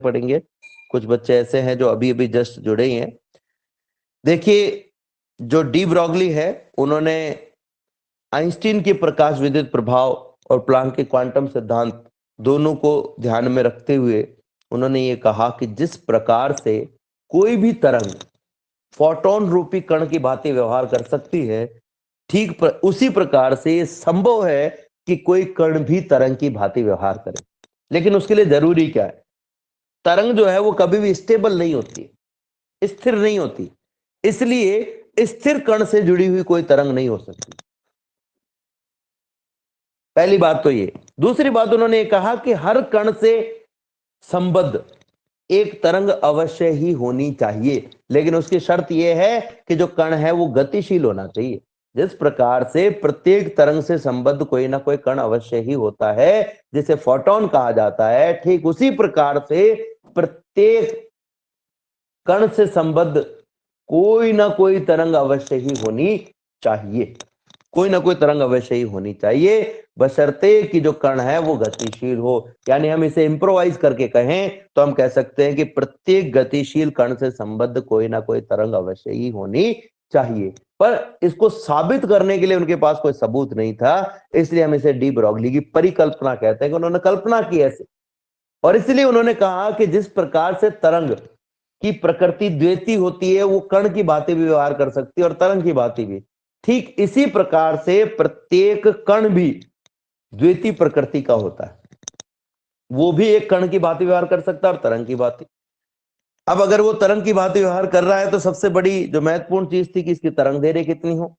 पढ़ेंगे। कुछ बच्चे ऐसे हैं जो अभी अभी जस्ट जुड़े ही हैं। देखिए, जो डी ब्रॉगली है, उन्होंने आइंस्टीन के प्रकाश विद्युत प्रभाव और प्लांक के क्वांटम सिद्धांत दोनों को ध्यान में रखते हुए उन्होंने ये कहा कि जिस प्रकार से कोई भी तरंग फोटोन रूपी कण की भांति व्यवहार कर सकती है, ठीक उसी प्रकार से ये संभव है कि कोई कण भी तरंग की भांति व्यवहार करे। लेकिन उसके लिए जरूरी क्या है? तरंग जो है वो कभी भी स्टेबल नहीं होती, स्थिर नहीं होती, इसलिए स्थिर कण से जुड़ी हुई कोई तरंग नहीं हो सकती। पहली बात तो ये। दूसरी बात, उन्होंने कहा कि हर कण से संबद्ध एक तरंग अवश्य ही होनी चाहिए, लेकिन उसकी शर्त यह है कि जो कण है वो गतिशील होना चाहिए। जिस प्रकार से प्रत्येक तरंग से संबद्ध कोई ना कोई कण अवश्य ही होता है, जिसे फोटोन कहा जाता है, ठीक उसी प्रकार से प्रत्येक कण से संबद्ध कोई ना कोई तरंग अवश्य ही होनी चाहिए। कोई ना कोई तरंग अवश्य ही होनी चाहिए, बशर्ते कि जो कण है वो गतिशील हो। यानी हम इसे इंप्रोवाइज करके कहें तो हम कह सकते हैं कि प्रत्येक गतिशील कण से संबद्ध कोई ना कोई तरंग अवश्य ही होनी चाहिए। पर इसको साबित करने के लिए उनके पास कोई सबूत नहीं था, इसलिए हम इसे डी ब्रॉगली की परिकल्पना कहते हैं कि उन्होंने कल्पना की ऐसे। और इसलिए उन्होंने कहा कि जिस प्रकार से तरंग की प्रकृति द्वैती होती है, वो कण की भांति भी व्यवहार कर सकती है और तरंग की भांति भी, ठीक इसी प्रकार से प्रत्येक कण भी द्वैती प्रकृति का होता है। वो भी एक कण की भांति व्यवहार कर सकता है और तरंग की भांति। अब अगर वो तरंग की भांति व्यवहार कर रहा है तो सबसे बड़ी जो महत्वपूर्ण चीज थी कि इसकी तरंग दैर्घ्य कितनी हो।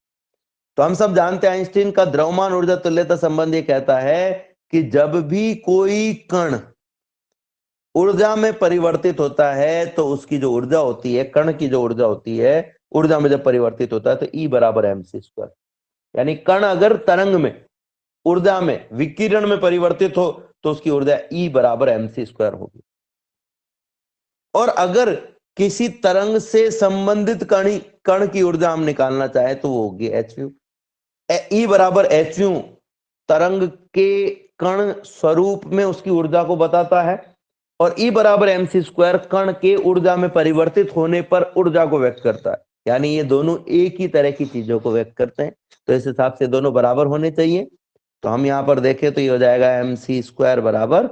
तो हम सब जानते हैं आइंस्टीन का द्रव्यमान ऊर्जा तुल्यता संबंध ये कहता है कि जब भी कोई कण ऊर्जा में परिवर्तित होता है तो उसकी जो ऊर्जा होती है, कण की जो ऊर्जा होती है, ऊर्जा में जब परिवर्तित होता है तो E बराबर mc²। यानी कण अगर तरंग में, ऊर्जा में, विकिरण में परिवर्तित हो तो उसकी ऊर्जा E बराबर mc² होगी। और अगर किसी तरंग से संबंधित कण की ऊर्जा हम निकालना चाहे तो वो होगी hv। E बराबर hv तरंग के कण स्वरूप में उसकी ऊर्जा को बताता है, और E बराबर mc² कण के ऊर्जा में परिवर्तित होने पर ऊर्जा को व्यक्त करता है। यानी ये दोनों एक ही तरह की चीजों को व्यक्त करते हैं, तो इस हिसाब से दोनों बराबर होने चाहिए। तो हम यहां पर देखें तो ये हो जाएगा mc² बराबर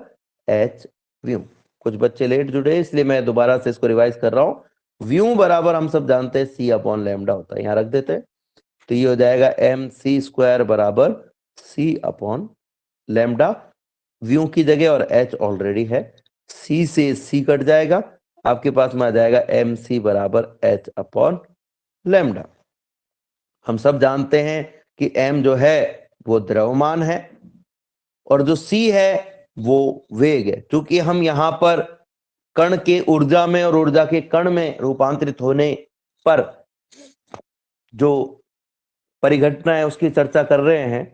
hv। कुछ बच्चे लेट जुड़े इसलिए मैं दोबारा से इसको रिवाइज कर रहा हूं। व्यू बराबर हम सब जानते हैं c/λ होता है, यहां रख देते हैं। तो ये हो जाएगा mc² बराबर c/λ, व्यू की जगह, और h ऑलरेडी है, c से c कट जाएगा, आपके पास में आ जाएगा mc बराबर h/λ। हम सब जानते हैं कि m जो है वो द्रव्यमान है और जो c है वो वेग है। क्योंकि हम यहां पर कण के ऊर्जा में और ऊर्जा के कण में रूपांतरित होने पर जो परिघटना है उसकी चर्चा कर रहे हैं,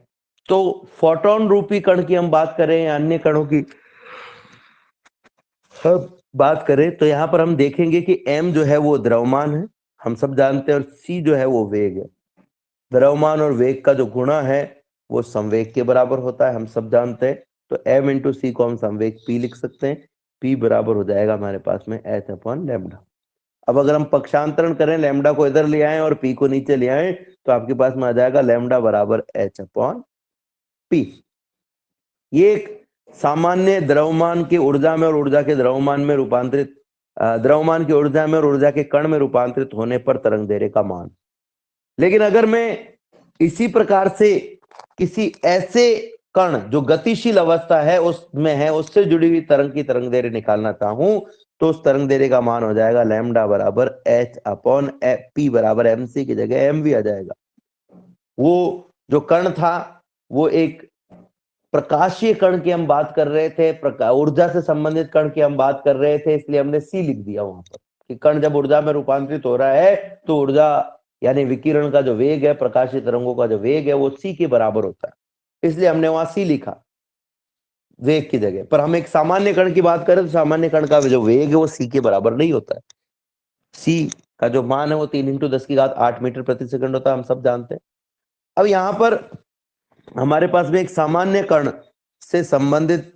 तो फोटोन रूपी कण की हम बात करें या अन्य कणों की बात करें तो यहां पर हम देखेंगे कि m जो है वो द्रव्यमान है, हम सब जानते हैं, और c जो है वो वेग है। द्रव्यमान और वेग का जो गुणा है वो संवेग के बराबर होता है, हम सब जानते हैं। तो m इंटू सी को हम संवेग p लिख सकते हैं। p बराबर हो जाएगा हमारे पास में h/λ। अब अगर हम पक्षांतरण करें, लैम्डा को इधर ले आए और p को नीचे ले आए, तो आपके पास में आ जाएगा लैम्डा बराबर h/p। ये एक सामान्य द्रव्यमान के ऊर्जा में और ऊर्जा के द्रव्यमान में रूपांतरित, द्रव्यमान की ऊर्जा में और ऊर्जा के कण में रूपांतरित होने पर तरंग दैर्घ्य का मान। लेकिन अगर मैं इसी प्रकार से किसी ऐसे कण जो गतिशील अवस्था है उसमें है, उससे जुड़ी हुई तरंग की तरंग दैर्घ्य निकालना चाहूं, तो उस तरंग दैर्घ्य का मान हो जाएगा लैम्डा बराबर h/p बराबर mc की जगह mv आ जाएगा। वो जो कण था वो एक प्रकाशीय कण की हम बात कर रहे थे, ऊर्जा से संबंधित कण की हम बात कर रहे थे, इसलिए हमने सी लिख दिया वहां पर कि कण जब ऊर्जा में रूपांतरित हो रहा है तो ऊर्जा यानी विकिरण का जो वेग है, प्रकाशीय तरंगों का जो वेग है, वो सी के बराबर होता है, इसलिए हमने वहां सी लिखा वेग की जगह। पर हम एक सामान्य कण की बात करें तो सामान्य कण का जो वेग है वो सी के बराबर नहीं होता है। सी का जो मान है वो 3 × 10⁸ मीटर प्रति सेकंड होता है, हम सब जानते हैं। अब यहां पर हमारे पास में एक सामान्य कण से संबंधित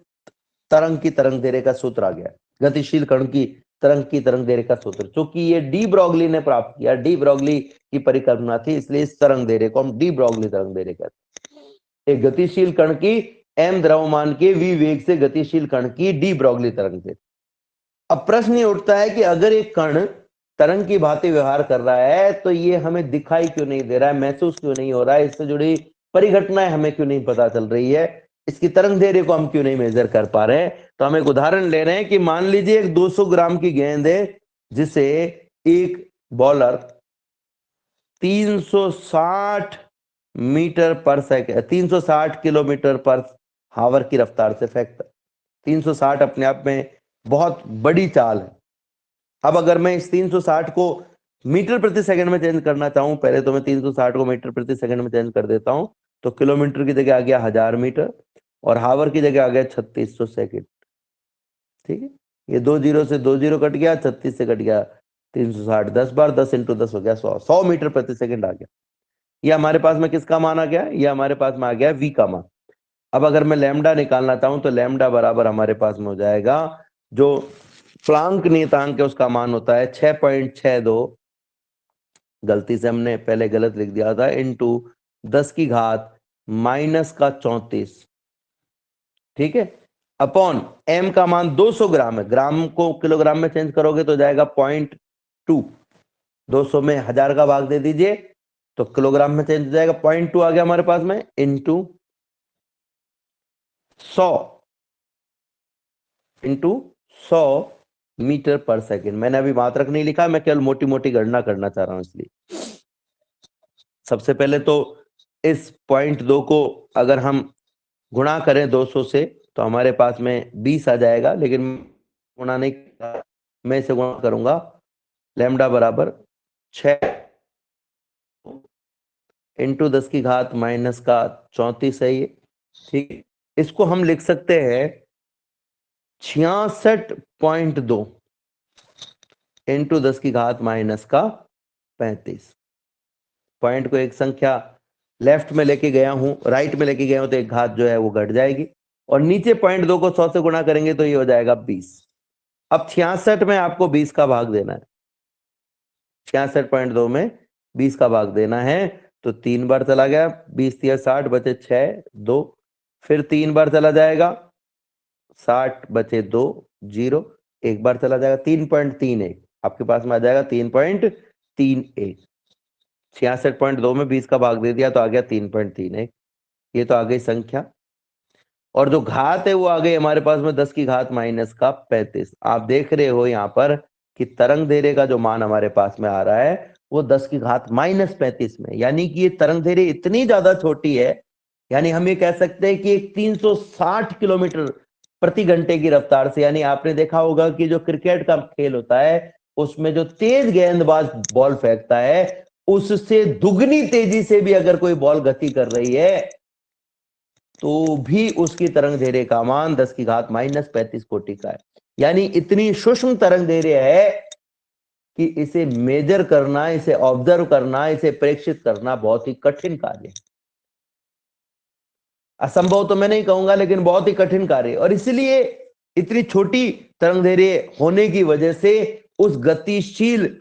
तरंग की तरंग दैर्घ्य का सूत्र आ गया। गतिशील कण की तरंग दैर्घ्य का सूत्र। चूंकि ये डी ब्रोगली ने प्राप्त किया, डी ब्रोगली की परिकल्पना थी, इसलिए इस तरंग दैर्घ्य को हम डी ब्रोगली तरंग दैर्घ्य कहते हैं। एक गतिशील कण की m द्रव्यमान के v वेग से गतिशील कण की डी ब्रोगली तरंग दैर्घ्य। अब प्रश्न ये उठता है कि अगर एक कण तरंग की भांति व्यवहार कर रहा है तो ये हमें दिखाई क्यों नहीं दे रहा है, महसूस क्यों नहीं हो रहा है, इससे जुड़ी परिघटनाएं हमें क्यों नहीं पता चल रही है, इसकी तरंग दैर्घ्य को हम क्यों नहीं मेजर कर पा रहे हैं। तो हम एक उदाहरण ले रहे हैं कि मान लीजिए एक 200 ग्राम की गेंद है जिसे एक बॉलर 360 मीटर पर सेकंड 360 किलोमीटर पर हावर की रफ्तार से फेंकता है। 360 अपने आप में बहुत बड़ी चाल है। अब अगर मैं इस 360 को मीटर प्रति सेकंड में चेंज करना चाहूं, पहले तो मैं 360 को मीटर प्रति सेकंड में चेंज कर देता हूं, तो किलोमीटर की जगह आ गया 1000 मीटर और हावर की जगह आ गया 3600 सेकंड। ठीक है, ये 2 जीरो से 2 जीरो कट गया, 36 से कट गया 360, 10 बार 10 इंटू 10 हो गया 100 मीटर प्रति सेकंड आ गया। ये हमारे पास में किसका मान आ गया, ये हमारे पास में आ गया v का मान। अब अगर मैं लैम्डा निकालना चाहूं तो लैम्डा बराबर हमारे पास में हो जाएगा, जो प्लांक नियतांक है उसका मान होता है 6.62, गलती से हमने पहले गलत लिख दिया था, इंटू 10 की घात माइनस का 34, ठीक है, अपॉन m का मान 200 ग्राम है, ग्राम को किलोग्राम में चेंज करोगे तो जाएगा 0.2, 200 में 1000 का भाग दे दीजिए तो किलोग्राम में चेंज हो जाएगा, 0.2 आ गया हमारे पास में, इंटू 100 मीटर पर सेकंड। मैंने अभी मात्रक नहीं लिखा, मैं केवल मोटी मोटी गणना करना चाह रहा हूं इसलिए। सबसे पहले तो इस 0.2 को अगर हम गुणा करें 200 से तो हमारे पास में 20 आ जाएगा, लेकिन गुणा नहीं, मैं इसे गुणा करूंगा, लैम्डा बराबर 6 इंटू 10 की घात माइनस का 34 है ये, ठीक। इसको हम लिख सकते हैं 66.2 इंटू 10 की घात माइनस का 35। पॉइंट को एक संख्या लेफ्ट में लेके गया हूं, राइट में लेके गया हूं तो एक घात जो है वो घट जाएगी, और नीचे 0.2 को 100 से गुणा करेंगे तो ये हो जाएगा 20। अब 66 में आपको 20 का भाग देना है, 66.2 में 20 का भाग देना है, तो 3 बार चला गया, 20 या 60 बचे 6 2, फिर 3 बार चला जाएगा, 60 बचे 2 0, एक बार चला जाएगा, 3.31 आपके पास में आ जाएगा, 3.31। 66.2 में 20 का भाग दे दिया तो आ गया 3.31, ये तो आ गई संख्या, और जो घात है वो आ गई हमारे पास में 10 की घात माइनस का 35। आप देख रहे हो यहाँ पर कि तरंग दैर्घ्य का जो मान हमारे पास में आ रहा है वो 10 की घात माइनस 35 में, यानी कि ये तरंग दैर्घ्य इतनी ज्यादा छोटी है, यानी हम ये कह सकते हैं कि एक 360 किलोमीटर प्रति घंटे की रफ्तार से, यानी आपने देखा होगा कि जो क्रिकेट का खेल होता है उसमें जो तेज गेंदबाज बॉल फेंकता है उससे दुगनी तेजी से भी अगर कोई बॉल गति कर रही है तो भी उसकी तरंग दैर्घ्य का मान 10 की घात माइनस 35 कोटि का है। यानी इतनी सूक्ष्म तरंग दैर्घ्य है कि इसे मेजर करना, इसे ऑब्जर्व करना, इसे प्रेक्षित करना बहुत ही कठिन कार्य है। असंभव तो मैं नहीं कहूंगा, लेकिन बहुत ही कठिन कार्य, और इसलिए इतनी छोटी तरंग दैर्घ्य होने की वजह से उस गतिशील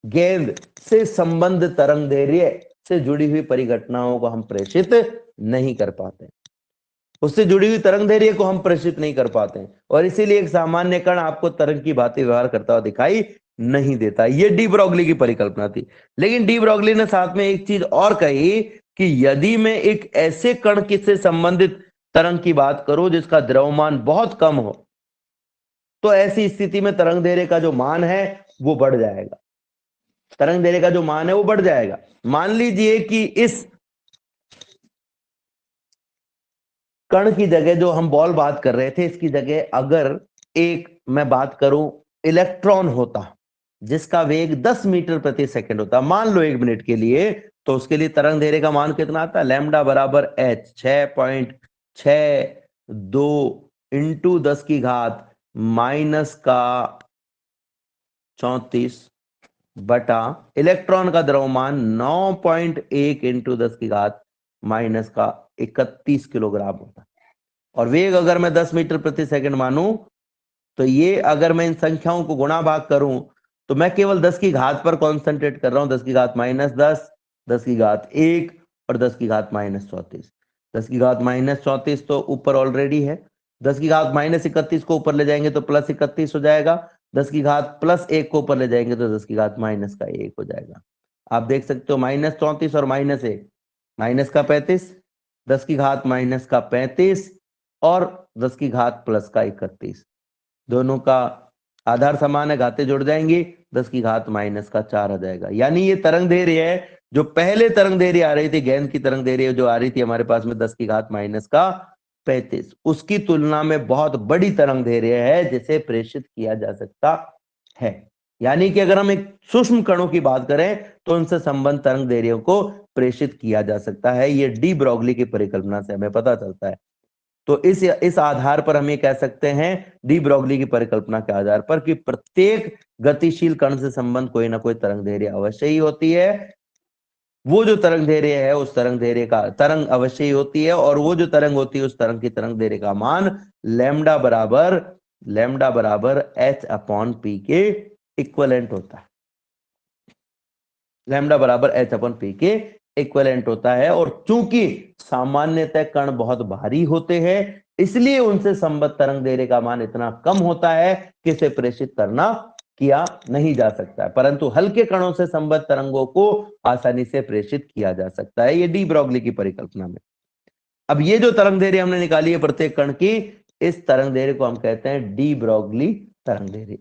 गेंद से संबंध तरंग दैर्घ्य से जुड़ी हुई परिघटनाओं को हम प्रेषित नहीं कर पाते, उससे जुड़ी हुई तरंग दैर्घ्य को हम प्रेषित नहीं कर पाते, और इसीलिए एक सामान्य कण आपको तरंग की भांति व्यवहार करता हुआ दिखाई नहीं देता। ये डी ब्रोगली की परिकल्पना थी। लेकिन डी ब्रोगली ने साथ में एक चीज और कही कि यदि मैं एक ऐसे कण से संबंधित तरंग की बात करूं जिसका द्रव्यमान बहुत कम हो, तो ऐसी स्थिति में तरंग दैर्घ्य का जो मान है वो बढ़ जाएगा, तरंग दैर्घ्य का जो मान है वो बढ़ जाएगा। मान लीजिए कि इस कण की जगह, जो हम बॉल बात कर रहे थे, इसकी जगह अगर एक मैं बात करूं इलेक्ट्रॉन होता जिसका वेग 10 मीटर प्रति सेकंड होता, मान लो 1 मिनट के लिए, तो उसके लिए तरंग दैर्घ्य का मान कितना आता है, लैम्डा बराबर h 6.62 इंटू 10 की घात माइनस का 34 बटा इलेक्ट्रॉन का द्रव्यमान 9.1 इंटू 10 की घात माइनस का 31 किलोग्राम होता है, और वेग अगर मैं 10 मीटर प्रति सेकंड मानूं तो ये अगर मैं इन संख्याओं को गुणा भाग करूं तो मैं केवल 10 की घात पर कॉन्सेंट्रेट कर रहा हूं, 10 की घात -10, 10 की घात 1 और 10 की घात -34। 10 की घात -34 तो ऊपर ऑलरेडी है, 10 की घात -31 को ऊपर ले जाएंगे तो +31 हो जाएगा, 10 की घात +1 को ऊपर ले जाएंगे तो 10 की घात -1 हो जाएगा। आप देख सकते हो -34 और -1, माइनस का 35, 10 की घात -35 और 10 की घात +31, दोनों का आधार समान है, घातें जुड़ जाएंगी, 10 की घात -4 आ जाएगा। यानी ये तरंग दैर्घ्य है जो पहले तरंग दैर्घ्य आ रही थी, गेंद की तरंग दैर्घ्य जो आ रही थी हमारे पास में 10 की घात -35, उसकी तुलना में बहुत बड़ी तरंग दैर्घ्य है जिसे प्रेषित किया जा सकता है। यानी कि अगर हम एक सूक्ष्म कणों की बात करें तो उनसे संबंध तरंग दैर्घ्यों को प्रेषित किया जा सकता है। ये डी ब्रोगली की परिकल्पना से हमें पता चलता है। तो इस आधार पर हम ये कह सकते हैं, डी ब्रोगली की परिकल्पना के आधार पर, कि प्रत्येक गतिशील कण से संबंध कोई ना कोई तरंग दैर्घ्य अवश्य ही होती है। वो जो तरंग दैर्घ्य है उस तरंग दैर्घ्य का तरंग अवश्य ही होती है, और वो जो तरंग होती है उस तरंग की तरंग दैर्घ्य का मान लैम्डा बराबर h/p के इक्विवेलेंट होता है। लैम्डा बराबर h/p के इक्विवेलेंट होता है। और चूंकि सामान्यतः कण बहुत भारी होते हैं इसलिए उनसे संबद्ध तरंग दैर्घ्य का मान इतना कम होता है कि इसे प्रेषित किया नहीं जा सकता है, परंतु हल्के कणों से संबद्ध तरंगों को आसानी से प्रेषित किया जा सकता है, ये डी ब्रोगली की परिकल्पना में। अब ये जो तरंग दैर्घ्य हमने निकाली है प्रत्येक कण की, इस तरंग दैर्घ्य को हम कहते हैं डी ब्रोगली तरंग दैर्घ्य।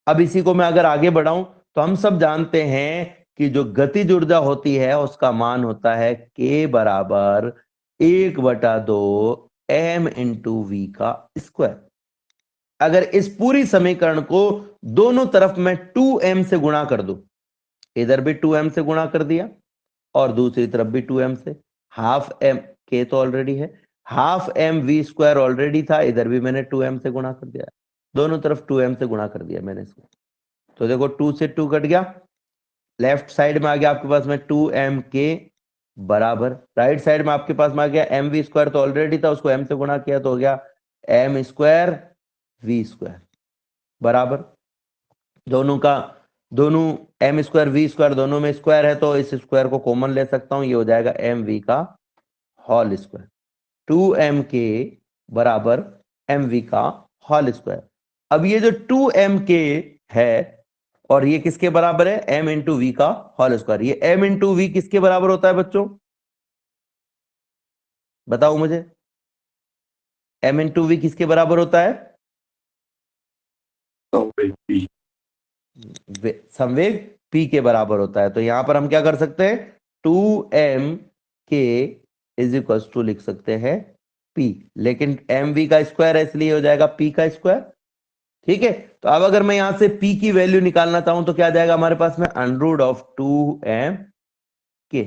अब इसी को मैं अगर आगे बढ़ाऊं तो हम सब जानते हैं कि जो गतिज ऊर्जा होती है उसका मान होता है k बराबर 1/2 m × v का स्क्वायर। अगर इस पूरी समीकरण को दोनों तरफ में 2m से गुणा कर दूं, इधर भी 2m से गुणा कर दिया और दूसरी तरफ भी 2m से, हाफ m, k तो ऑलरेडी है, half m v square already था, इधर भी मैंने 2m से गुणा कर दिया, दोनों तरफ 2m से गुणा कर दिया मैंने इसको। तो देखो 2 से 2 कट गया, लेफ्ट साइड में आ गया आपके पास में 2m k बराबर, राइट साइड में आपके पास में आ गया m v स्क्वायर तो ऑलरेडी था, उसको m से गुणा किया तो हो गया m स्क्वायर v स्क्वायर बराबर, दोनों m स्क्वायर v स्क्वायर दोनों में स्क्वायर है तो इस स्क्वायर को कॉमन ले सकता हूं, ये हो जाएगा m v का होल स्क्वायर, 2m k बराबर m v का होल स्क्वायर। अब ये जो 2m k है और ये किसके बराबर है, m इंटू वी का होल स्क्वायर। ये m इंटू वी किसके बराबर होता है बच्चों, बताओ मुझे, m इंटू वी किसके बराबर होता है, संवेग p के बराबर होता है। तो यहां पर हम क्या कर सकते हैं, 2m k is equal to लिख सकते हैं p, लेकिन m v का स्क्वायर है इसलिए हो जाएगा p का स्क्वायर। ठीक है, तो अब अगर मैं यहां से p की वैल्यू निकालना चाहूं तो क्या आ जाएगा हमारे पास में, √2m k,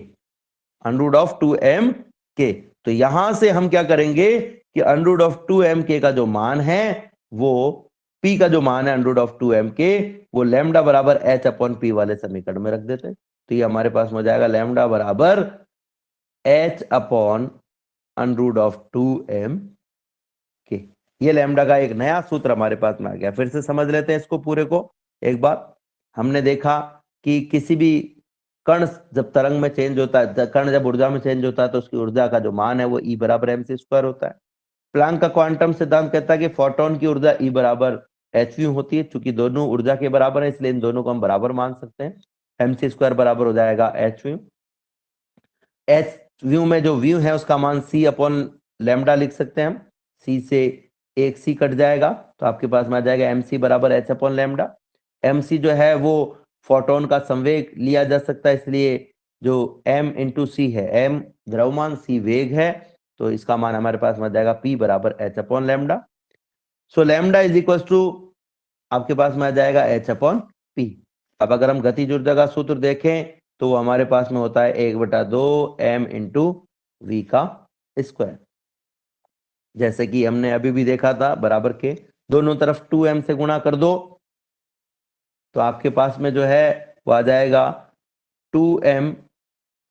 √2m k। तो यहां से हम क्या करेंगे कि √2m k का जो मान है वो p का जो मान है √2m k वो लैम्डा बराबर h/p वाले समीकरण में रख देते हैं। तो ये हमारे पास हो जाएगा लैम्डा बराबर h/√2m k। ये लैम्डा का एक नया सूत्र हमारे पास में आ गया। फिर से समझ लेते हैं इसको पूरे को एक बार। हमने देखा कि किसी भी कण जब तरंग में चेंज होता है, कण जब ऊर्जा में चेंज होता है तो उसकी ऊर्जा का जो मान है वो E बराबर mc स्क्वायर होता है। प्लैंक का क्वांटम सिद्धांत कहता है कि फोटोन की ऊर्जा E बराबर hv होती है, चूंकि दोनों ऊर्जा के बराबर है इसलिए इन दोनों को हम बराबर मान सकते हैं। mc स्क्वायर बराबर हो जाएगा hv, hv में जो v है उसका मान c/लैम्डा लिख सकते हैं हम, c से एक c कट जाएगा तो आपके पास में आ जाएगा mc बराबर h/लैम्डा। mc जो है वो फोटोन का संवेग लिया जा सकता है, इसलिए जो m इंटू सी है, m द्रव्यमान c वेग है, तो इसका मान हमारे पास में आ जाएगा p बराबर h/लैम्डा। So lambda is equal to आपके पास में आ जाएगा h/p। अब अगर हम गतिज ऊर्जा का सूत्र देखें तो वो हमारे पास में होता है 1/2 m इंटू वी का स्क्वायर, जैसे कि हमने अभी भी देखा था, बराबर के दोनों तरफ 2m से गुणा कर दो तो आपके पास में जो है वो आ जाएगा 2m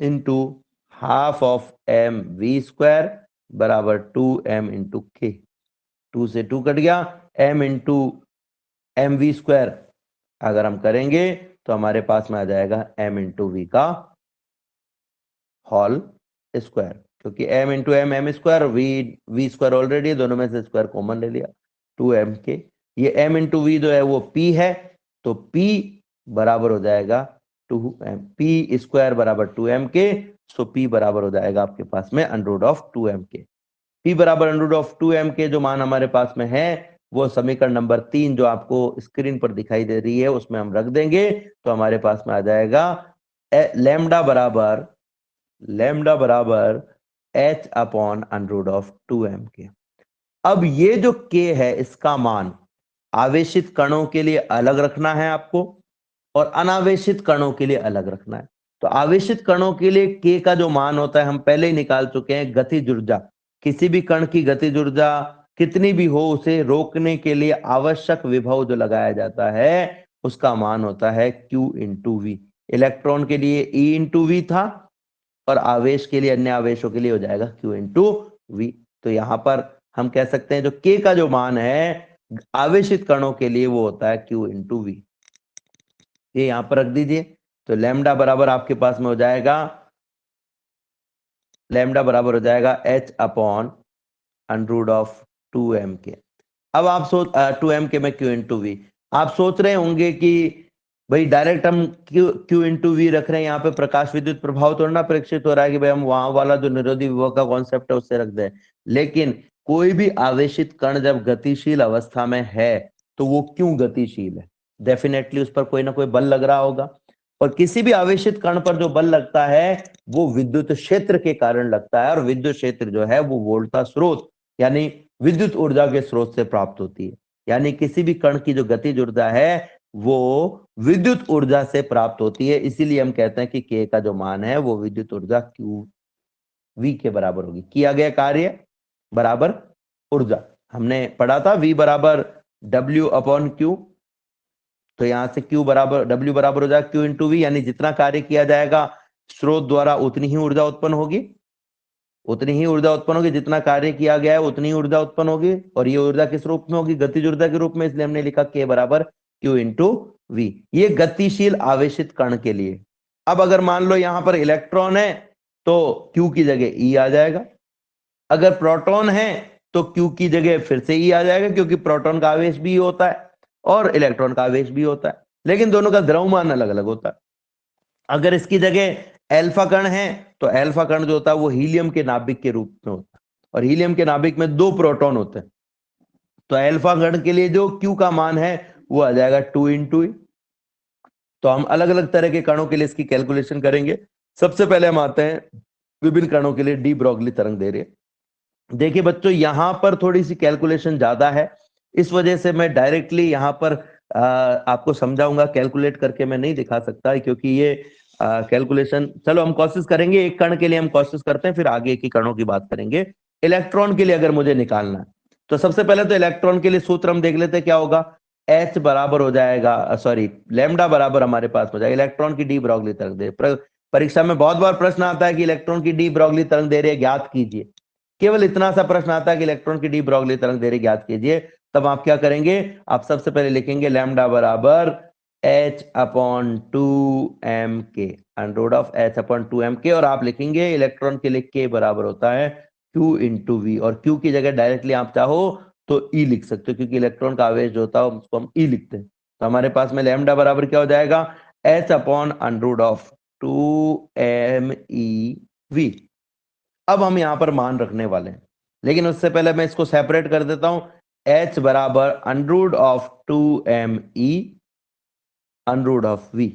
into half of m v square बराबर 2m इंटू k। 2 से 2 कट गया, m into M V square अगर हम करेंगे तो हमारे पास में आ जाएगा m इंटू वी का होल स्क्वायर, क्योंकि m into M square, V square already, दोनों में से स्क्वायर कॉमन ले लिया, 2m के, ये m इंटू वी जो है वो p है, तो p बराबर हो जाएगा 2m, p स्क्वायर बराबर 2m के, सो p बराबर हो जाएगा आपके पास में अंडर ऑफ 2m के। p बराबर अंडर ऑफ 2m के जो मान हमारे पास में है वो समीकरण नंबर 3 जो आपको स्क्रीन पर दिखाई दे रही है उसमें हम रख देंगे, तो हमारे पास में आ जाएगा लैम्डा बराबर h upon under of 2m के। अब ये जो k है इसका मान आवेशित कणों के लिए अलग रखना है आपको और अनावेशित कणों के लिए अलग रखना है। तो आवेशित कणों के लिए k का जो मान होता है हम पहले ही निकाल चुके हैं, गतिज ऊर्जा, किसी भी कण की गतिज ऊर्जा कितनी भी हो उसे रोकने के लिए आवश्यक विभव जो लगाया जाता है उसका मान होता है Q इंटू वी। इलेक्ट्रॉन के लिए E इंटू वी था और आवेश के लिए, अन्य आवेशों के लिए हो जाएगा Q इंटू वी। तो यहां पर हम कह सकते हैं जो K का जो मान है आवेशित कणों के लिए वो होता है Q इंटू वी। ये यहां पर रख दीजिए, तो लैम्डा बराबर आपके पास में हो जाएगा, लैम्डा बराबर हो जाएगा h upon under of 2m के। अब आप सोच 2m के में Q इंटू वी, आप सोच रहे होंगे कि भाई डायरेक्ट हम Q इंटू वी रख रहे हैं, यहाँ पे प्रकाश विद्युत प्रभाव तो ना प्रेक्षित हो रहा है कि भाई हम वहां वाला जो निरोधी विभव का कॉन्सेप्ट है उससे रख दें, लेकिन कोई भी आवेशित कण जब गतिशील अवस्था में है तो वो क्यों गतिशील है, डेफिनेटली उस पर कोई ना कोई बल लग रहा होगा, और किसी भी आवेशित कण पर जो बल लगता है वो विद्युत क्षेत्र के कारण लगता है, और विद्युत क्षेत्र जो है वो वोल्टा स्रोत यानी विद्युत ऊर्जा के स्रोत से प्राप्त होती है। यानी किसी भी कण की जो गतिज ऊर्जा है वो विद्युत ऊर्जा से प्राप्त होती है, इसीलिए हम कहते हैं कि K का जो मान है वो विद्युत ऊर्जा Q V के बराबर होगी। किया गया कार्य बराबर ऊर्जा, हमने पढ़ा था V बराबर W अपॉन Q, तो यहां से Q बराबर W बराबर हो जाएगा Q इंटू वी, यानी जितना कार्य किया जाएगा स्रोत द्वारा उतनी ही ऊर्जा उत्पन्न होगी, उतनी ही ऊर्जा उत्पन्न होगी, जितना कार्य किया गया है उतनी ऊर्जा उत्पन्न होगी, और ये ऊर्जा किस रूप में होगी, गतिज ऊर्जा के रूप में, इसलिए हमने लिखा K बराबर Q इंटू वी। ये गतिशील आवेशित कण के लिए। अब अगर मान लो यहां पर इलेक्ट्रॉन है तो Q की जगह E आ जाएगा, अगर प्रोटॉन है तो Q की जगह फिर से E आ जाएगा, क्योंकि प्रोटॉन का आवेश भी होता है और इलेक्ट्रॉन का आवेश भी होता है, लेकिन दोनों का द्रव्यमान अलग अलग होता है। अगर इसकी जगह अल्फा कण है तो अल्फा कण जो होता है वो हीलियम के नाभिक के रूप में होता है, और हीलियम के नाभिक में 2 प्रोटॉन होते हैं, तो अल्फा कण के लिए जो Q का मान है वो आ जाएगा 2 इंटू। तो हम अलग अलग तरह के कणों के लिए इसकी कैलकुलेशन करेंगे। सबसे पहले हम आते हैं विभिन्न कणों के लिए डी ब्रोगली तरंग दे रहे। देखिए बच्चों यहां पर थोड़ी सी कैलकुलेशन ज्यादा है, इस वजह से मैं डायरेक्टली यहां पर आपको समझाऊंगा, कैलकुलेट करके मैं नहीं दिखा सकता, क्योंकि ये कैलकुलेशन, चलो हम कोशिश करेंगे, एक कण के लिए हम कोशिश करते हैं, फिर आगे की कणों की बात करेंगे। इलेक्ट्रॉन के लिए अगर मुझे निकालना है तो सबसे पहले तो इलेक्ट्रॉन के लिए सूत्र हम देख लेते हैं क्या होगा। H बराबर हो जाएगा, सॉरी लैम्डा बराबर हमारे पास हो जाएगा, इलेक्ट्रॉन की डी ब्रोगली तरंग दे, परीक्षा में बहुत बार प्रश्न आता है कि इलेक्ट्रॉन की डी ब्रोगली तरंग दे रही है, ज्ञात कीजिए। केवल इतना सा प्रश्न आता है कि इलेक्ट्रॉन की डी ब्रोगली तरंग दे रही, ज्ञात कीजिए। तब आप क्या करेंगे, आप सबसे पहले लिखेंगे लैम्डा बराबर H अपॉन 2m के, under of H upon 2m के, और आप लिखेंगे इलेक्ट्रॉन के लिए K बराबर होता है Q इंटू वी, और Q की जगह डायरेक्टली आप चाहो तो E लिख सकते हो, क्योंकि इलेक्ट्रॉन का आवेश जो होता है उसको हम E लिखते हैं। तो हमारे पास में लैम्डा बराबर क्या हो जाएगा, H upon under of 2m E V। अब हम यहां पर मान रखने वाले हैं, लेकिन उससे पहले मैं इसको सेपरेट कर देता हूं, H बराबर under of 2m E under of V,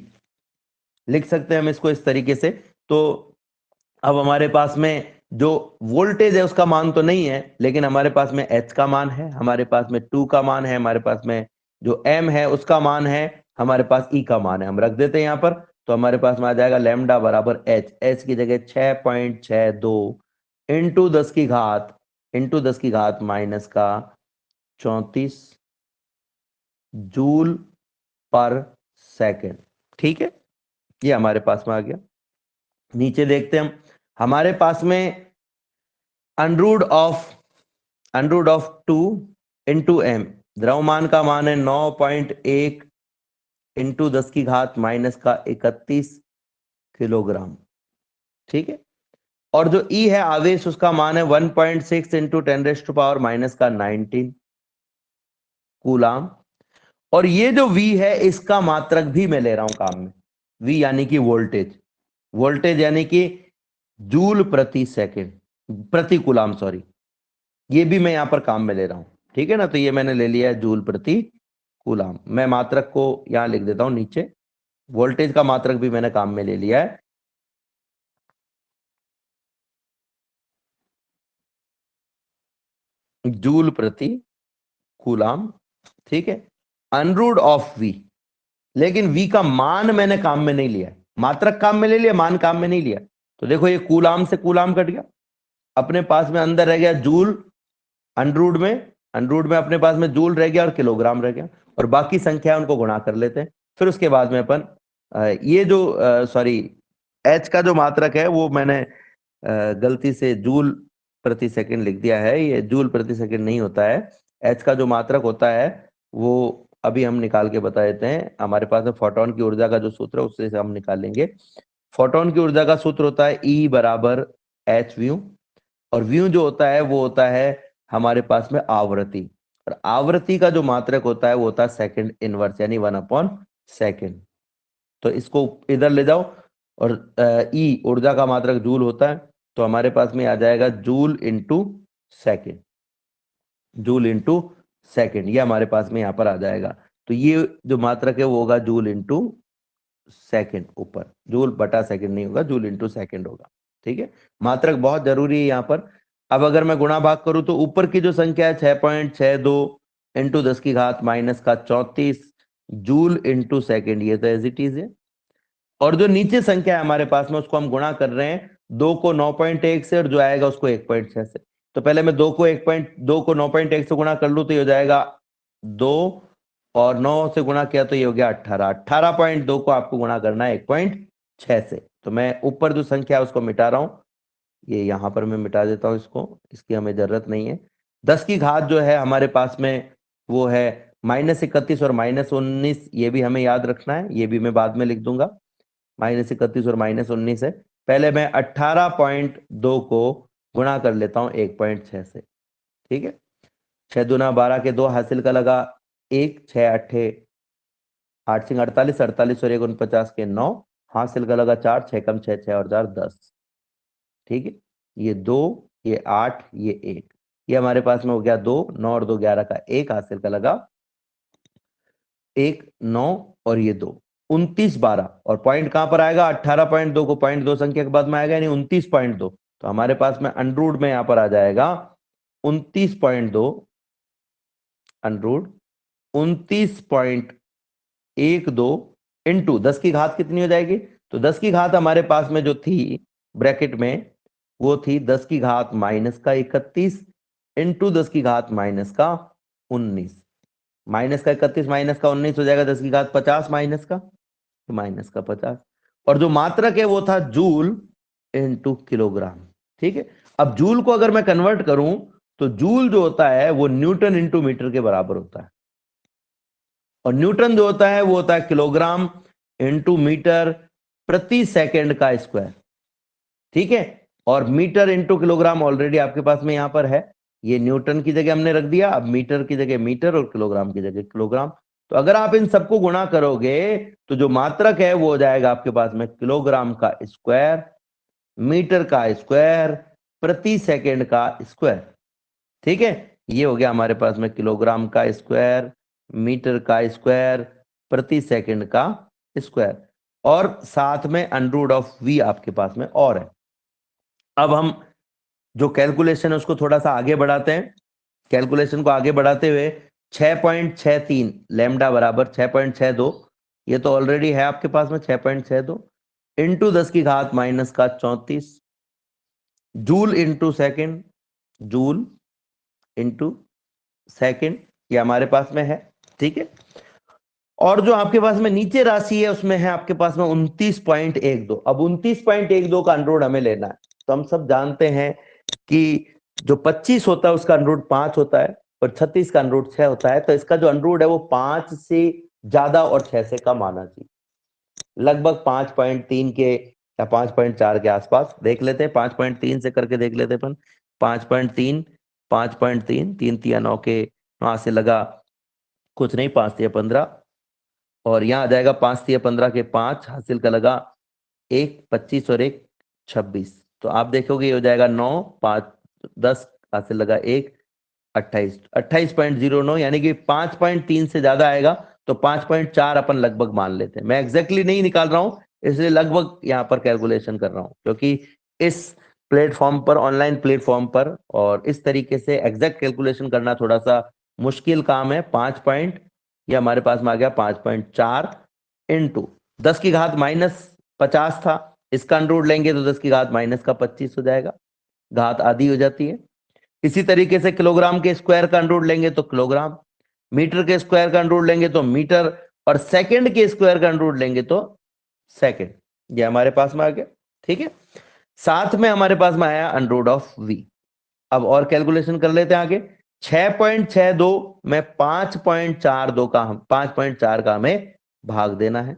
लिख सकते हैं हम इसको इस तरीके से। तो अब हमारे पास में जो वोल्टेज है उसका मान तो नहीं है, लेकिन हमारे पास में H का मान है, हमारे पास में 2 का मान है, हमारे पास में जो M है उसका मान है, हमारे पास E का मान है, हम रख देते हैं यहाँ पर। तो हमारे पास में आ जाएगा लैम्डा बराबर H की जगह 6.62 इंटू 10 की घात माइनस का 34 जूल पर सेकेंड। ठीक है, ये हमारे पास में आ गया। नीचे देखते हैं हम, हमारे पास में अंडर ऑफ 2 इंटू m, द्रव्यमान का मान है 9.1 इंटू 10 की घात माइनस का 31 किलोग्राम, ठीक है। और जो ई है आवेश, उसका मान है 1.6 इंटू 10⁻⁻⁻ माइनस का 19 कूलाम। और ये जो V है इसका मात्रक भी मैं ले रहा हूं काम में, V यानी कि वोल्टेज, वोल्टेज यानी कि जूल प्रति सेकंड, प्रति कूलाम, सॉरी, ये भी मैं यहां पर काम में ले रहा हूं, ठीक है ना। तो ये मैंने ले लिया है जूल प्रति कूलाम। मैं मात्रक को यहां लिख देता हूं नीचे, वोल्टेज का मात्रक भी मैंने काम में ले लिया है। जूल प्रति कूलाम, ठीक है, अनरूट ऑफ V। लेकिन V का मान मैंने काम में नहीं लिया, मात्रक काम में ले लिया, मान काम में नहीं लिया। तो देखो ये कूलाम से कूलाम कट गया, अपने पास में अंदर रह गया जूल, अनरूट में अपने पास में जूल रह गया और किलोग्राम रह गया, और बाकी संख्या उनको गुणा कर लेते हैं। फिर उसके बाद में अपन ये जो सॉरी H का जो मात्रक है वो मैंने गलती से जूल प्रति सेकंड लिख दिया है, ये जूल प्रति सेकंड नहीं होता है। H का जो मात्रक होता है वो अभी हम निकाल के बता देते हैं। हमारे पास में फोटोन की ऊर्जा का जो सूत्र है उससे हम निकालेंगे। फोटोन की ऊर्जा का सूत्र होता है E बराबर एच व्यू, और व्यू जो होता है वो होता है हमारे पास में आवृत्ति, और आवृत्ति का जो मात्रक होता है वो होता है सेकंड इनवर्स यानी 1/सेकंड। तो इसको इधर ले जाओ, और ई ऊर्जा का मात्रक जूल होता है, तो हमारे पास में आ जाएगा joule into second, joule into second, ये हमारे पास में यहाँ पर आ जाएगा। तो ये जो मात्रक है वो होगा जूल इंटू सेकेंड, ऊपर जूल बटा सेकेंड नहीं होगा, जूल इंटू सेकेंड होगा, ठीक है। मात्रक बहुत जरूरी है यहाँ पर। अब अगर मैं गुणा भाग करूं तो ऊपर की जो संख्या है 6.62 इंटू 10 की घात माइनस का 34 जूल इंटू सेकेंड, ये तो एज इट इज है। और जो नीचे संख्या है हमारे पास में उसको हम गुणा कर रहे हैं 2 को 9.1 से, और जो आएगा उसको 1.6 से। तो पहले मैं 2 को 9.1 से गुणा कर लूं तो ये हो जाएगा 2, और 9 से गुणा किया तो ये हो गया 18। 18.2 को आपको गुणा करना है 1.6 से। तो मैं ऊपर जो संख्या है उसको मिटा रहा हूं, ये यहां पर मैं मिटा देता हूं इसको, इसकी हमें जरूरत नहीं है। 10 की घात जो है हमारे पास में वो है -31 और -19, ये भी हमें याद रखना है, ये भी मैं बाद में लिख दूंगा। -31 और -19 है। पहले मैं 18.2 को गुणा कर लेता हूं 1.6 से, ठीक है। 6 दूना 12 के 2 हासिल का लगा 1, 6 8 8 सिंह 48, 48 और 1 49 के 9 हासिल का लगा 4, 6 कम 6, 6 और 4 10, ठीक है। ये 2, ये 8, ये 1, ये हमारे पास में हो गया 2, 9 और 2 11 का 1 हासिल का लगा 1, 9 और ये 2 29 12, और पॉइंट कहां पर आएगा 18.2 को पॉइंट 2 संख्या के बाद में आएगा यानी 29.2। तो हमारे पास में अनरूट में यहां पर आ जाएगा 29.2, अनरूट 29.12 इंटू 10 की घात कितनी हो जाएगी, तो 10 की घात हमारे पास में जो थी ब्रैकेट में वो थी 10 की घात माइनस का 31 इंटू 10 की घात माइनस का 19, माइनस का 31 माइनस का 19 हो जाएगा 10 की घात 50 माइनस का, तो माइनस का 50, और जो मात्रक है वो था जूल इंटू किलोग्राम, ठीक है। अब जूल को अगर मैं कन्वर्ट करूं तो जूल जो होता है वो न्यूटन इंटू मीटर के बराबर होता है, और न्यूटन जो होता है वो होता है किलोग्राम इंटू मीटर प्रति सेकंड का स्क्वायर, ठीक है। और मीटर इंटू किलोग्राम ऑलरेडी आपके पास में यहां पर है, ये न्यूटन की जगह हमने रख दिया, अब मीटर की जगह मीटर और किलोग्राम की जगह किलोग्राम। तो अगर आप इन सबको गुणा करोगे तो जो मात्रक है वो हो जाएगा आपके पास में किलोग्राम का स्क्वायर, मीटर का स्क्वायर, प्रति सेकंड का स्क्वायर, ठीक है। ये हो गया हमारे पास में किलोग्राम का स्क्वायर, मीटर का स्क्वायर, प्रति सेकंड का स्क्वायर, और साथ में अंडररूट ऑफ V आपके पास में और है। अब हम जो कैलकुलेशन है उसको थोड़ा सा आगे बढ़ाते हैं। कैलकुलेशन को आगे बढ़ाते हुए 6.63 लैम्डा बराबर 6.62, ये तो ऑलरेडी है आपके पास में 6.62 इंटू 10 की घात माइनस का 34 joule into second, joule into second, ये हमारे पास में है, ठीक है। और जो आपके पास में नीचे राशि है उसमें है आपके पास में 29.12। अब 29.12 का अंडररूट हमें लेना है। तो हम सब जानते हैं कि जो 25 होता है उसका अंडररूट 5 होता है, और 36 का अंडरूट 6 होता है, तो इसका जो अंडरूट है वो 5 से ज्यादा और 6 से कम आना चाहिए। लगभग 5.3 के या 5.4 के आसपास देख लेते हैं। 5.3 से करके देख लेते हैं अपन। 5.3, 5.3, 3 तिया 9 के, 9 से लगा कुछ नहीं, 5 तिया 15, और यहाँ आ जाएगा 5 तिया 15 के 5, हासिल का लगा 1 25 और 1 26। तो आप देखोगे ये हो जाएगा 9 5 10, हासिल लगा 1 28, 28.09, यानी कि 5.3 से ज्यादा आएगा तो 5.4 अपन लगभग मान लेते हैं। मैं एग्जैक्टली नहीं निकाल रहा हूं, इसलिए लगभग यहां पर कैलकुलेशन कर रहा हूं, क्योंकि इस प्लेटफॉर्म पर, ऑनलाइन प्लेटफॉर्म पर, और इस तरीके से एग्जैक्ट कैलकुलेशन करना थोड़ा सा मुश्किल काम है। 5 पॉइंट, ये हमारे पास में आ गया 5.4 इंटू 10 की घात -50 था, इसका अंडरूट लेंगे तो 10 की घात -25 हो जाएगा, घात आधी हो जाती है। इसी तरीके से किलोग्राम के स्क्वायर का अंडरूट लेंगे तो किलोग्राम, मीटर के स्क्वायर का अंडरूट लेंगे तो मीटर, और सेकंड के स्क्वायर का अंडरूट लेंगे तो सेकंड। ये हमारे पास में आ गया, ठीक है। साथ में हमारे पास में आया अंडरूट ऑफ v। अब और कैलकुलेशन कर लेते हैं आगे। 6.62 में 5.42 का, हम 5.4 का हमें भाग देना है।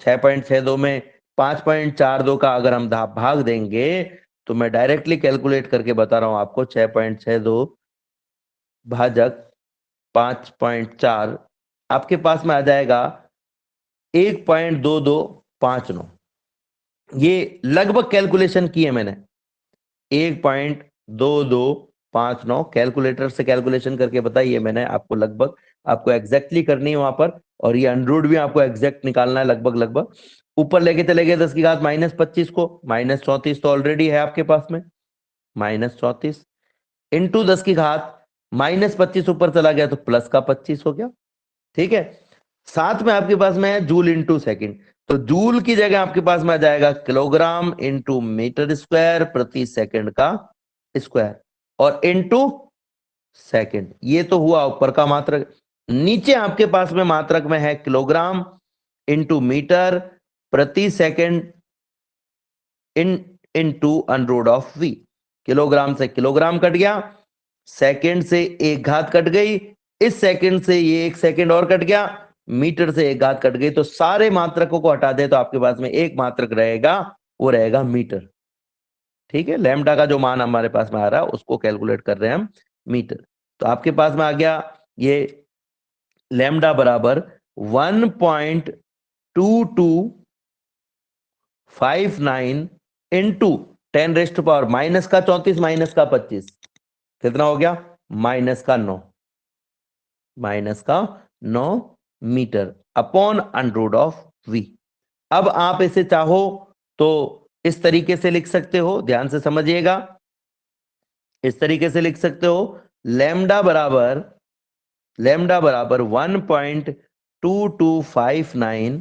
6.62 में 5.42 का अगर हम भाग देंगे तो मैं डायरेक्टली कैलकुलेट करके बता रहा हूं आपको, 6.62 भाजक 5.4 आपके पास में आ जाएगा 1.2259। ये लगभग कैलकुलेशन की है मैंने, 1.2259 कैलकुलेटर से कैलकुलेशन करके बताई है मैंने आपको। लगभग आपको एग्जैक्टली करनी है वहां पर, और ये अंडरूट भी आपको एग्जैक्ट निकालना है लगभग लगभग। ऊपर लेके चले गए 10 की घात -25 को, -34 तो ऑलरेडी है आपके पास में, -34 इंटू 10 की घात -25 ऊपर चला गया तो प्लस का 25 हो गया, ठीक है। साथ में आपके पास में है जूल इंटू सेकेंड, तो जूल की जगह आपके पास में आ जाएगा किलोग्राम इंटू मीटर स्क्वायर प्रति सेकंड का स्क्वायर, और इंटू सेकंड। ये तो हुआ ऊपर का मात्रक। नीचे आपके पास में मात्रक में है किलोग्राम इंटू मीटर प्रति second into under root of v। Kilogram से किलोग्राम कट गया, सेकंड से एक घात कट गई, इस सेकंड से ये एक सेकंड और कट गया, मीटर से एक घात कट गई, तो सारे मात्रकों को हटा दे तो आपके पास में एक मात्रक रहेगा, वो रहेगा मीटर, ठीक है। लैम्डा का जो मान हमारे पास में आ रहा है उसको कैलकुलेट कर रहे हैं हम मीटर। तो आपके पास में आ गया ये लैम्डा बराबर 1.2259 इंटू 10⁻⁻, माइनस का 34 माइनस का 25, कितना हो गया, -9, -9 metre upon under root of v। अब आप इसे चाहो तो इस तरीके से लिख सकते हो, ध्यान से समझिएगा, इस तरीके से लिख सकते हो, लैम्डा बराबर 1.2259,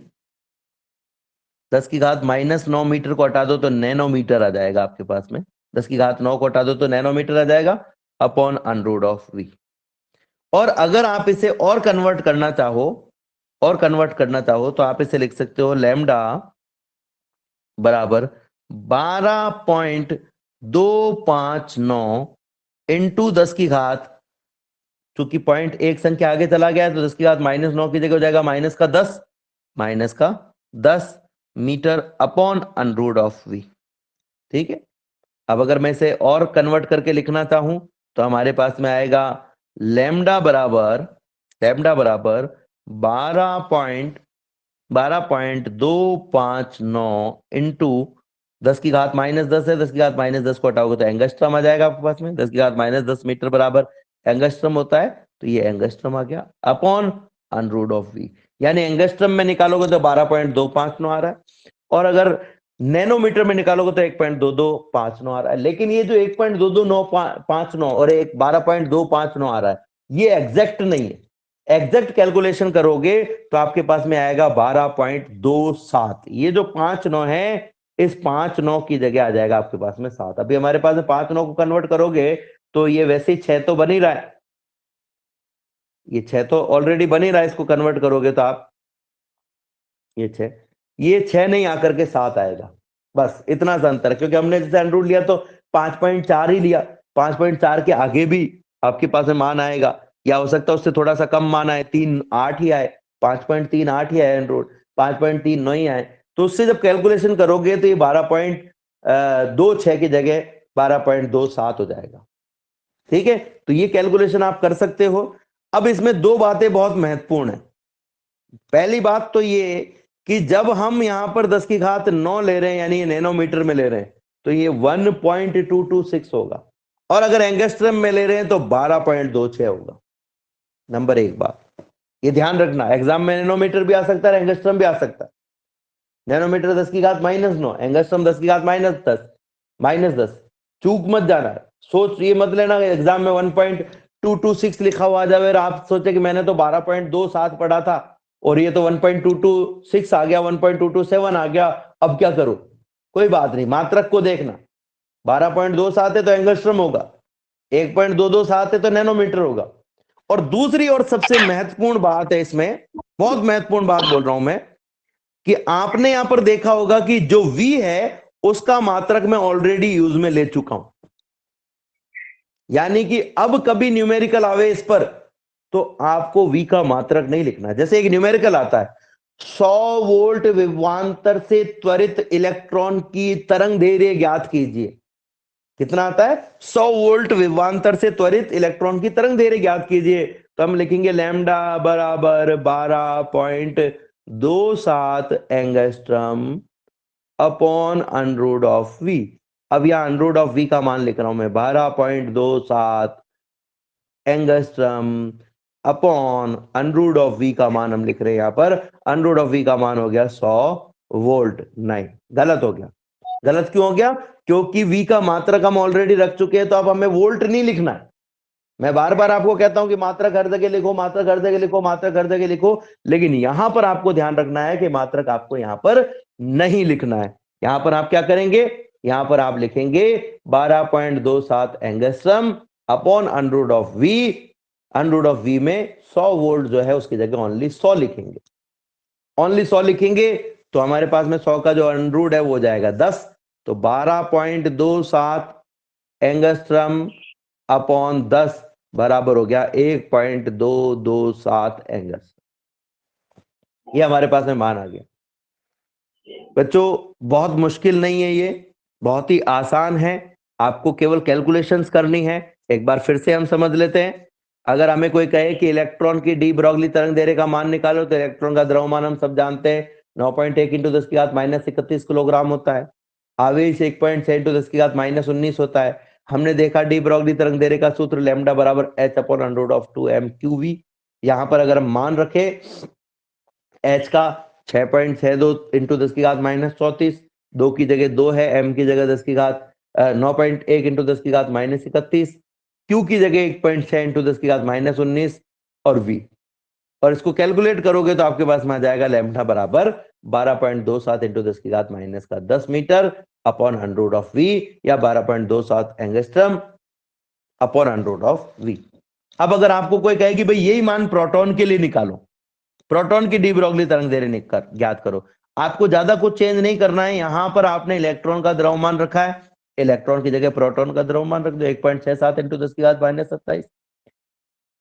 10 की घात -9 मीटर को हटा दो तो नैनोमीटर आ जाएगा आपके पास में, 10 की घात 9 को हटा दो तो नैनोमीटर आ जाएगा अपॉन अंडरूट ऑफ v। और अगर आप इसे और कन्वर्ट करना चाहो, तो आप इसे लिख सकते हो लैम्डा बराबर 12.259 इंटू 10 की घात, चूंकि पॉइंट एक संख्या आगे चला गया तो 10 की घात -9 की जगह हो जाएगा -10 metre upon under root of v, ठीक है। अब अगर मैं इसे और कन्वर्ट करके लिखना चाहूं तो हमारे पास में आएगा लैम्डा बराबर 12.259 इंटू 10 की घात -10 है, 10 की घात -10 को हटाओगे तो एंगस्ट्रम आ जाएगा आपके पास में, 10 की घात -10 मीटर बराबर एंगस्ट्रम होता है, तो ये एंगस्ट्रम आ गया अपॉन अंडरूट ऑफ v। यानी एंगस्ट्रम में निकालोगे तो 12.259 आ रहा है, और अगर नैनोमीटर में निकालोगे तो 1.2259 आ रहा है। लेकिन ये जो 1.2259 और एक 12.259 आ रहा है, ये एग्जैक्ट नहीं है। एग्जैक्ट कैलकुलेशन करोगे तो आपके पास में आएगा 12.27। ये जो 5 9 है, इस 5 9 की जगह आ जाएगा आपके पास में 7। अभी हमारे पास में 5 9 को कन्वर्ट करोगे तो ये वैसे ही 6 तो बन ही रहा है, ये 6 तो ऑलरेडी बन ही रहा है, इसको कन्वर्ट करोगे तो आप ये 6 नहीं आकर के 7 आएगा, बस इतना सा अंतर है। क्योंकि हमने जैसे अंडरूट लिया तो 5.4 ही लिया, 5.4 के आगे भी आपके पास में मान आएगा, या हो सकता है उससे थोड़ा सा कम माना है, 3.8 ही आए, 5.38 ही आए एनरोड, 5.39 ही आए, तो उससे जब कैलकुलेशन करोगे तो ये 12.26 की जगह 12.27 हो जाएगा। ठीक है, तो ये कैलकुलेशन आप कर सकते हो। अब इसमें दो बातें बहुत महत्वपूर्ण है। पहली बात तो ये कि जब हम यहां पर 10 की घात 9 ले रहे हैं, यानी नैनोमीटर में ले रहे हैं, तो ये 1.226 होगा, और अगर एंगस्ट्रम में ले रहे हैं तो 12.26 होगा। नंबर एक बात ये ध्यान रखना, एग्जाम में नैनोमीटर भी आ सकता है, एंगस्ट्रम भी आ सकता है। नैनोमीटर 10 की घात -9, एंगस्ट्रम 10 की घात -10, चूक मत जाना। सोच ये मत लेना एग्जाम में 1.226 लिखा हुआ आ जाए और आप सोचे कि मैंने तो 12.27 पढ़ा था और ये तो 1.226 आ गया, 1.227 आ गया, अब क्या करूं? कोई बात नहीं, मात्रक को देखना। 12.27 है तो एंगस्ट्रम होगा, 1.227 है तो नैनोमीटर होगा। और दूसरी और सबसे महत्वपूर्ण बात है इसमें, बहुत महत्वपूर्ण बात बोल रहा हूं मैं, कि आपने यहां पर देखा होगा कि जो V है उसका मात्रक मैं ऑलरेडी यूज में ले चुका हूं, यानी कि अब कभी न्यूमेरिकल आवे इस पर तो आपको V का मात्रक नहीं लिखना है। जैसे एक न्यूमेरिकल आता है, 100 वोल्ट विभवांतर से त्वरित इलेक्ट्रॉन की तरंग दैर्घ्य ज्ञात कीजिए। कितना आता है? 100 वोल्ट विभवांतर से त्वरित इलेक्ट्रॉन की तरंग दैर्घ्य ज्ञात कीजिए। तो हम लिखेंगे लैम्डा बराबर 12.27 angstrom upon under of V। अब यहां अंडर ऑफ V का मान लिख रहा हूं मैं, 12.27 angstrom upon under of V का मान हम लिख रहे हैं यहां पर, अंडर ऑफ V का मान हो गया 100 वोल्ट। नहीं, गलत हो गया। गलत क्यों हो गया? क्योंकि V का मात्रक हम ऑलरेडी रख चुके हैं, तो अब हमें वोल्ट नहीं लिखना है। मैं बार बार आपको कहता हूं कि मात्रक हर जगह लिखो, मात्रक हर जगह लिखो, मात्रक हर जगह लिखो, लेकिन यहां पर आपको ध्यान रखना है कि मात्रक आपको यहां पर नहीं लिखना है। यहां पर आप क्या करेंगे? यहां पर आप लिखेंगे 12.27 angstrom upon under of V। Under of V में 100 वोल्ट जो है उसकी जगह ओनली 100 लिखेंगे, ओनली 100 लिखेंगे, तो हमारे पास में 100 का जो अंडर है वो हो जाएगा 10, तो 12.27 एंगस्ट्रम अपॉन 10 बराबर हो गया 1.227 एंगस्ट्रम। ये हमारे पास में मान आ गया। बच्चों बहुत मुश्किल नहीं है, ये बहुत ही आसान है, आपको केवल कैलकुलेशंस करनी है। एक बार फिर से हम समझ लेते हैं। अगर हमें कोई कहे कि इलेक्ट्रॉन की डी ब्रॉगली तरंग दैर्घ्य का मान निकालो, तो इलेक्ट्रॉन का द्रव्यमान हम सब जानते हैं 9.1 × 10 की घात -31 किलोग्राम होता है। आवेश 1.6 × 10 की घात -19 होता है। हमने देखा डी ब्रॉगली तरंग दैर्घ्य का सूत्र लैम्डा बराबर h upon under of 2m/cv। यहां पर अगर हम मान रखे h का 6.62 × 10 की घात -34, 2 की जगह 2 है, m की जगह 10 की घात 9.1 × 10 की घात -31, q की जगह 1.6 × 10 की घात -19 और v, और इसको कैलकुलेट करोगे तो आपके पास में आ जाएगा लैम्डा बराबर 12.27 × 10 की घात -10 metre upon under of V, या 12.27 angstrom upon under of V। अब अगर आपको कोई कहे कि भाई यही मान प्रोटॉन के लिए निकालो, प्रोटॉन की डी ब्रॉगली तरंग दैर्घ्य ज्ञात करो, आपको ज्यादा कुछ चेंज नहीं करना है। यहां पर आपने इलेक्ट्रॉन का द्रव्यमान रखा है, इलेक्ट्रॉन की जगह प्रोटॉन का द्रव्यमान रख दो 1.67 × 10 की घात -27,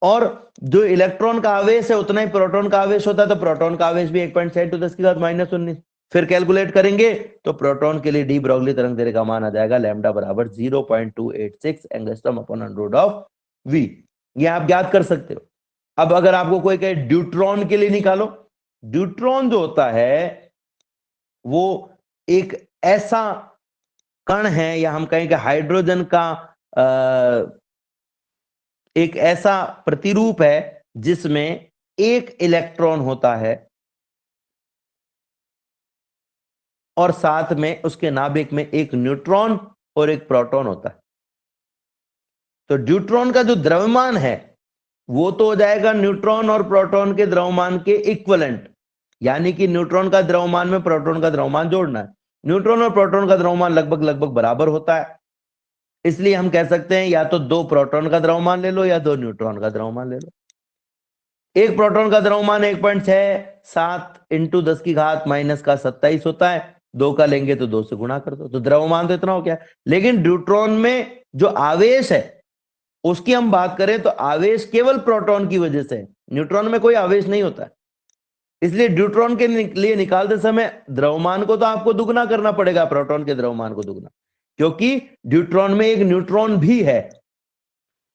और जो इलेक्ट्रॉन का आवेश है उतना ही प्रोटॉन का आवेश होता है, तो प्रोटॉन का आवेश भी 1.6 × 10 की घात -19। फिर कैलकुलेट करेंगे तो प्रोटॉन के लिए डी ब्रॉगली तरंग दैर्घ्य का मान आ जाएगा लैम्डा बराबर 0.286 angstrom upon under of V। ये आप ज्ञात कर सकते हो। अब अगर आपको कोई कहे ड्यूट्रॉन के लिए निकालो, ड्यूट्रॉन जो होता है वो एक ऐसा कण है, या हम कहें कि हाइड्रोजन का एक ऐसा प्रतिरूप है जिसमें एक इलेक्ट्रॉन होता है और साथ में उसके नाभिक में एक न्यूट्रॉन और एक प्रोटॉन होता है। तो ड्यूट्रॉन का जो द्रव्यमान है वो तो हो जाएगा न्यूट्रॉन और प्रोटॉन के द्रव्यमान के इक्विवेलेंट, यानी कि न्यूट्रॉन का द्रव्यमान में प्रोटॉन का द्रव्यमान जोड़ना है। न्यूट्रॉन और प्रोटॉन का द्रव्यमान लगभग लगभग बराबर होता है, इसलिए हम कह सकते हैं या तो 2 प्रोटॉन का द्रव्यमान ले लो या 2 न्यूट्रॉन का द्रव्यमान ले लो। एक प्रोटॉन का द्रव्यमान 1.67 × 10 की घात -27 होता है, 2 का लेंगे तो 2 से गुणा कर दो, तो द्रव्यमान तो इतना हो गया। लेकिन ड्यूट्रॉन में जो आवेश है उसकी हम बात करें तो आवेश केवल प्रोटॉन की वजह से है, न्यूट्रॉन में कोई आवेश नहीं होता है। इसलिए ड्यूट्रॉन के लिए निकालते समय द्रव्यमान को तो आपको दुगना करना पड़ेगा, प्रोटॉन के द्रव्यमान को दुगना, क्योंकि ड्यूट्रॉन में एक न्यूट्रॉन भी है।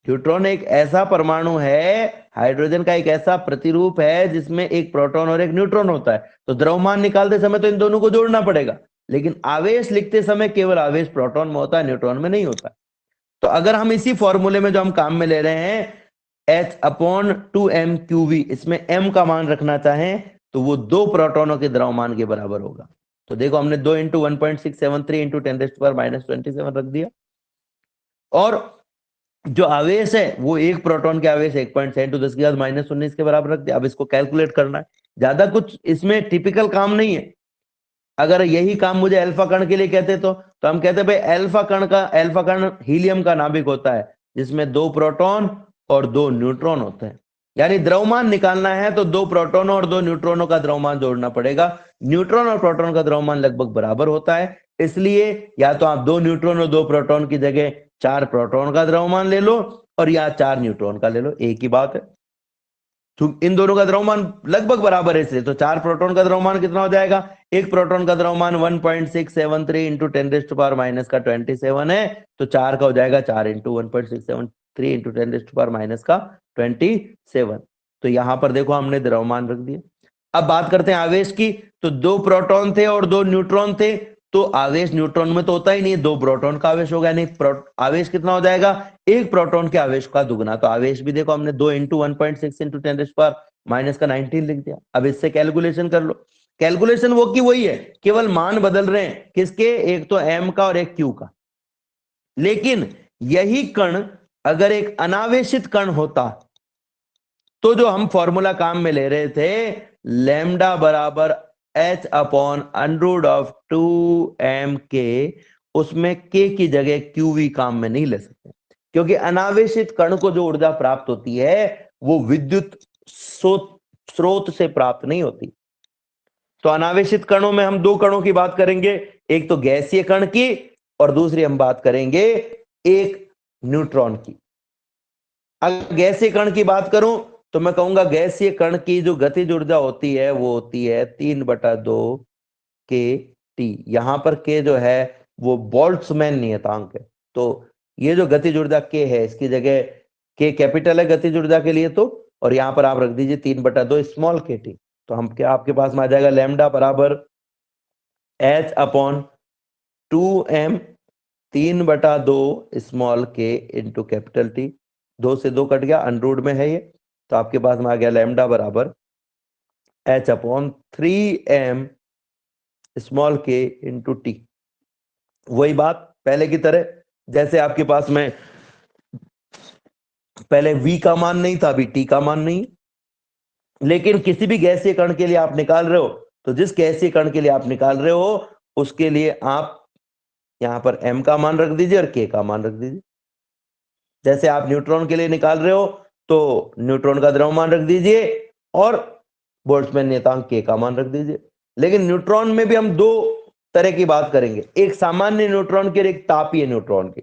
न्यूट्रॉन एक ऐसा परमाणु है, हाइड्रोजन का एक ऐसा प्रतिरूप है जिसमें एक प्रोटॉन और एक न्यूट्रॉन होता है। तो द्रव्यमान निकालते समय तो इन दोनों को जोड़ना पड़ेगा, लेकिन आवेश लिखते समय केवल आवेश प्रोटॉन में होता है, न्यूट्रॉन में नहीं होता। तो अगर हम इसी फॉर्मूले में जो हम काम में ले रहे हैं H/2m⁴V, इसमें m का मान रखना चाहें तो वो 2 प्रोटॉनों के द्रव्यमान के बराबर होगा। तो देखो हमने 2 × 1.673 × 10⁻⁻27 रख दिया, और जो आवेश है वो एक प्रोटॉन के आवेश 1.10⁻⁻19 के बराबर रख दिया। अब इसको कैलकुलेट करना है, ज्यादा कुछ इसमें टिपिकल काम नहीं है। अगर यही काम मुझे अल्फा कण के लिए कहते तो हम कहते भाई अल्फा कण हीलियम का नाभिक होता है जिसमें 2 प्रोटॉन और 2 न्यूट्रॉन होते हैं। यानी द्रव्यमान निकालना है तो 2 प्रोटॉनों और 2 न्यूट्रॉनों का द्रव्यमान जोड़ना पड़ेगा। न्यूट्रॉन और प्रोटॉन का द्रव्यमान लगभग बराबर होता है, इसलिए या तो आप 2 न्यूट्रॉन और 2 प्रोटॉन की जगह 4 प्रोटॉन का द्रव्यमान ले लो और या 4 न्यूट्रॉन का ले लो, एक ही बात है। इन दोनों का द्रव्यमान लगभग बराबर है, इसलिए तो 4 प्रोटॉन का द्रव्यमान कितना हो जाएगा, एक प्रोटॉन का द्रव्यमान 1.673 × 10⁻⁻27 है, तो 4 का हो जाएगा 4 × 1.673 × 10⁻⁻27। तो यहां पर देखो हमने द्रव्यमान रख दिया। अब बात करते हैं आवेश की। तो 2 प्रोटॉन थे और 2 न्यूट्रॉन थे, तो आवेश न्यूट्रॉन में तो होता ही नहीं, 2 प्रोटॉन का आवेश होगा, नहीं आवेश कितना हो जाएगा, एक प्रोटॉन के आवेश का दुगना। तो आवेश भी देखो हमने 2 × 1.6 × 10⁻⁻19 लिख दिया। अब इससे कैलकुलेशन कर लो। कैलकुलेशन वो की वही है, केवल मान बदल रहे हैं, किसके, एक तो m का और एक q का। लेकिन यही कण अगर एक अनावेशित कण होता तो जो हम फॉर्मूला काम में ले रहे थे लैम्डा बराबर h/√2mk, उसमें k की जगह qv काम में नहीं ले सकते, क्योंकि अनावेशित कण को जो ऊर्जा प्राप्त होती है वो विद्युत स्रोत से प्राप्त नहीं होती। तो अनावेशित कणों में हम 2 कणों की बात करेंगे, एक तो गैसीय कण की और दूसरी हम बात करेंगे एक न्यूट्रॉन की। अगर गैसीय कण की बात करूं तो मैं कहूंगा गैसीय कण की जो गतिज ऊर्जा होती है वो होती है 3/2 kT। यहां पर k जो है वो बोल्ट्जमैन नियतांक है। तो ये जो गतिज ऊर्जा k है, इसकी जगह k कैपिटल है गतिज ऊर्जा के लिए, तो और यहां पर आप रख दीजिए 3/2 स्मॉल kt। तो हम क्या, आपके पास में आ जाएगा लैम्डा बराबर h/2m 3/2 small k into capital T। 2 से 2 कट गया, अनरूट में है ये, तो आपके पास में आ गया लैम्डा बराबर h/3m small k into T. वही बात पहले की तरह, जैसे आपके पास में पहले v का मान नहीं था, अभी t का मान नहीं, लेकिन किसी भी गैसीय कण के लिए आप निकाल रहे हो तो जिस गैसीय कण के लिए आप निकाल रहे हो उसके लिए आप यहां पर m का मान रख दीजिए और k का मान रख दीजिए। जैसे आप न्यूट्रॉन के लिए निकाल रहे हो तो न्यूट्रॉन का द्रव्यमान रख दीजिए और बोल्ट्जमैन नियतांक k का मान रख दीजिए। लेकिन न्यूट्रॉन में भी हम 2 तरह की बात करेंगे, एक सामान्य न्यूट्रॉन की और एक तापीय न्यूट्रॉन की।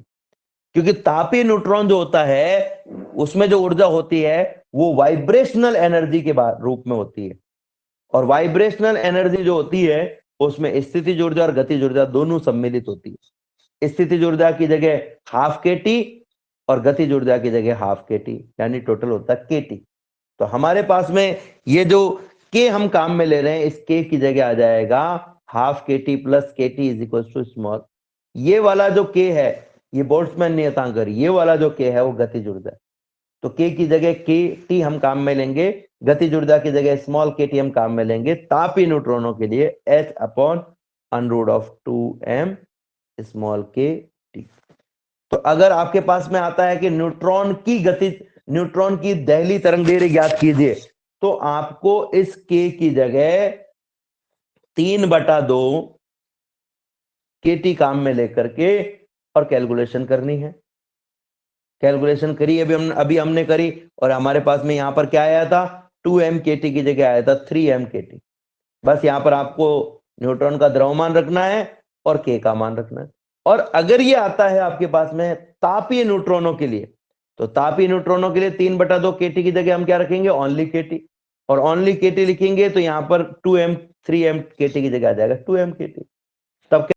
क्योंकि तापीय न्यूट्रॉन जो होता है उसमें जो ऊर्जा होती है वो वाइब्रेशनल एनर्जी के रूप में होती है, और वाइब्रेशनल एनर्जी जो होती है उसमें स्थितिज ऊर्जा और गतिज ऊर्जा दोनों सम्मिलित होती है। स्थितिज ऊर्जा की जगह हाफ kT और गतिज ऊर्जा की जगह हाफ kT, यानी टोटल होता है kT। तो हमारे पास में ये जो k हम काम में ले रहे हैं, इस k की जगह आ जाएगा half kT plus kT is equal to small, ये वाला जो k है ये बोल्ट्जमैन नियतांक, ये वाला जो k है वो गतिज ऊर्जा है। तो k की जगह kT हम काम में लेंगे, गतिज ऊर्जा की जगह स्मॉल kT हम काम में लेंगे। तापीय न्यूट्रॉनों के लिए h/√2m स्मॉल kT। तो अगर आपके पास में आता है कि न्यूट्रॉन की दहली तरंग दैर्घ्य ज्ञात कीजिए, तो आपको इस k की जगह 3/2 kT काम में लेकर के और कैलकुलेशन करनी है। कैलकुलेशन करी अभी हमने करी, और हमारे पास में यहां पर क्या आया था, 2m kT की जगह आया था 3m kT। बस यहां पर आपको न्यूट्रॉन का द्रव्यमान रखना है और k का मान रखना है। और अगर ये आता है आपके पास में तापीय न्यूट्रॉनों के लिए, तो तापी न्यूट्रॉनों के लिए 3/2 kT की जगह हम क्या रखेंगे, ओनली kT, और ओनली kT लिखेंगे तो यहां पर 2m 3m kT की जगह आ जाएगा 2m kT। तब